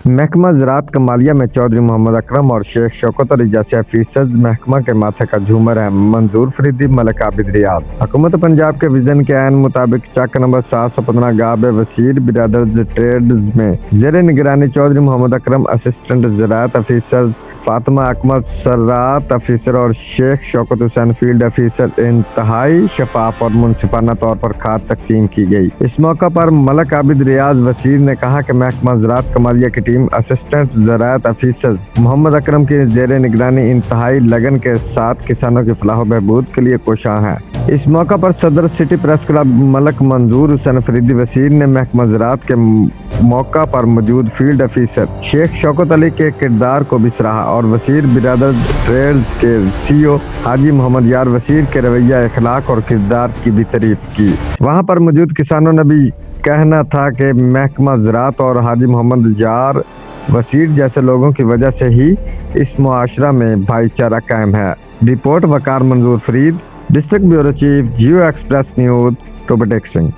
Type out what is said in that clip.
محکمہ زراعت کا مالیہ میں چودھری محمد اکرم اور شیخ شوکت علی جیسے فیصد محکمہ کے ماتھے کا جھومر ہے۔ منظور فریدی، ملک عابد، ریاض۔ حکومت پنجاب کے وژن کے عین مطابق چک نمبر 715 گاب وسیر برادرز ٹریڈز میں زیر نگرانی چودھری محمد اکرم اسسٹنٹ زراعت افیسر، فاطمہ اکمل زراعت افیسر اور شیخ شوکت حسین فیلڈ افیسر انتہائی شفاف اور منصفانہ طور پر کھاد تقسیم کی گئی۔ اس موقع پر ملک عابد، ریاض وزیر نے کہا کہ محکمہ زراعت کا مالیہ کی ٹیم اسسٹنٹ زراعت افیسر محمد اکرم کی زیر نگرانی انتہائی لگن کے ساتھ کسانوں کی فلاح و بہبود کے لیے کوشاں ہے۔ اس موقع پر صدر سٹی پریس کلب ملک منظور حسین فریدی وزیر نے محکمہ زراعت کے موقع پر موجود فیلڈ افیسر شیخ شوکت علی کے کردار کو بھی سراہا اور وزیر برادرز ٹریڈز کے سی او حاجی محمد یار وزیر کے رویہ، اخلاق اور کردار کی بھی تعریف کی۔ وہاں پر موجود کسانوں نے بھی کہنا تھا کہ محکمہ زراعت اور حاجی محمد یار وزیر جیسے لوگوں کی وجہ سے ہی اس معاشرہ میں بھائی چارہ قائم ہے۔ Report Waqar Manzoor Farid, district bureau chief, Geo express news, Toba Tek Singh.